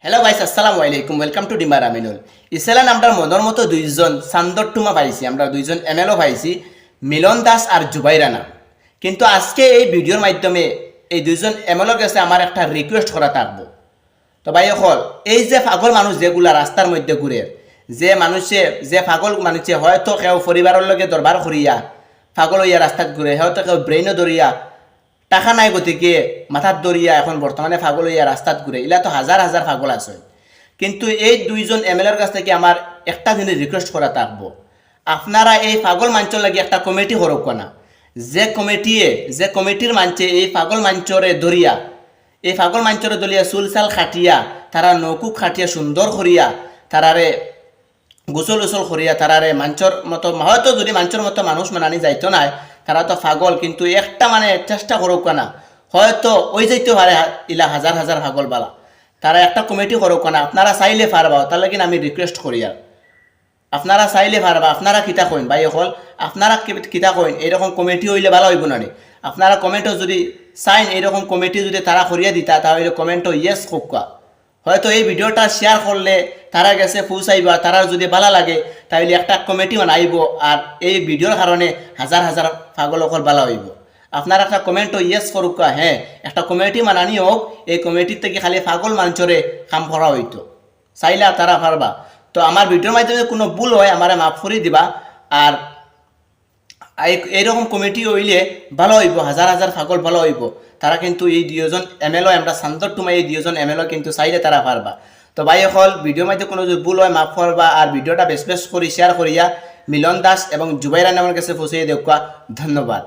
Hello guys, আসসালামু আলাইকুম। Welcome to ডিমার আমিনুল। ইসলাম আমরা মনের মতো দুইজন সান্দরটুমা পাইছি, আমরা দুইজন এমএলও পাইছি, মিলন দাস আর জুবাই রানা। কিন্তু আজকে এই ভিডিওর মাধ্যমে এই দুইজন এমএলওর কাছে আমার একটা রিকোয়েস্ট করা থাকবো। তো ভাই হল এই যে পাগল মানুষ যেগুলা রাস্তার মধ্যে ঘুরে, যে পাগল মানুষে হয়তো কেউ পরিবারের লগে দরবার করিয়া পাগল হইয়া রাস্তাত ঘুরে, হয়তো কেউ ব্রেইনও ধরিয়া টাকা নাই গতিকে মাথার দরিয়া এখন বর্তমানে পাগল হইয়া রাস্তাত ঘুরে, এলা তো হাজার হাজার পাগল আছে। কিন্তু এই দুইজন এমএলএর কাছ থেকে আমার একটা জিনিস রিকোয়েস্ট করা থাকবো, আপনারা এই পাগল মঞ্চর লাগে একটা কমিটি করক না, যে কমিটির মানছে এই পাগল মঞ্চরে দরিয়া, এই পাগল মঞ্চরে দলিয়া চুলচাল খাটিয়া তারা নৌকুক খাটিয়া সুন্দর করিয়া তারারে গোসল উসল করিয়া তারারে মঞ্চর মতো, হয়তো যদি মঞ্চর মতো মানুষ মানানি যাইতো না, তারা তো পাগল, কিন্তু একটা চেষ্টা করুক না, হয়তো ওই যাইতে পারে ইলা হাজার হাজার পাগল বালা, তারা একটা কমিটি করুক না। আপনারা চাইলে পারবা, তাহলে কিন্তু আমি রিকোয়েস্ট করি আর আপনারা চাইলে পারবা। আপনারা কিতা কইন ভাই হল, আপনারা কিতা কইন এইরকম কমিটি হইলে ভালো হইব না? আপনারা কমেন্টও যদি চাইন এইরকম কমিটি যদি তারা করিয়া দিতা, তাহলে কমেন্টও ইয়েস কোকা। হয়তো এই ভিডিওটা শেয়ার করলে তারা গেছে পৌঁছাইবা, তারা যদি ভালো লাগে তাহলে একটা কমিটি বানাইব, আর এই ভিডিওর কারণে হাজার হাজার পাগল অকল ভালো হইব। আপনারা একটা কমেন্টও ইয়েস করুক, হ্যাঁ একটা কমিটি বানানি হোক, এই কমিটির থেকে খালি পাগল মানুষরে কাম করা হইতো, চাইলে তারা পারবা। তো আমার ভিডিওর মাধ্যমে কোনো ভুল হয় আমারে মাফ করে দিবা। আর এইরকম কমিটি হইলে ভালো হইব, হাজার হাজার পাগল ভালো হইব। তারা কিন্তু এই দুজন এমএলও, আমরা সান্তরটুমা এই দুজন এমএলও কিন্তু চাইলে তারা পারবা। তো ভাই হল ভিডিওর মধ্যে কোনো যদি ভুল হয় মাফ করবা, আর ভিডিওটা বেশ বেশ করে শেয়ার করিয়া মিলন দাস এবং জুবাই রানা আমার কাছে পৌঁছে দেওয়া। ধন্যবাদ।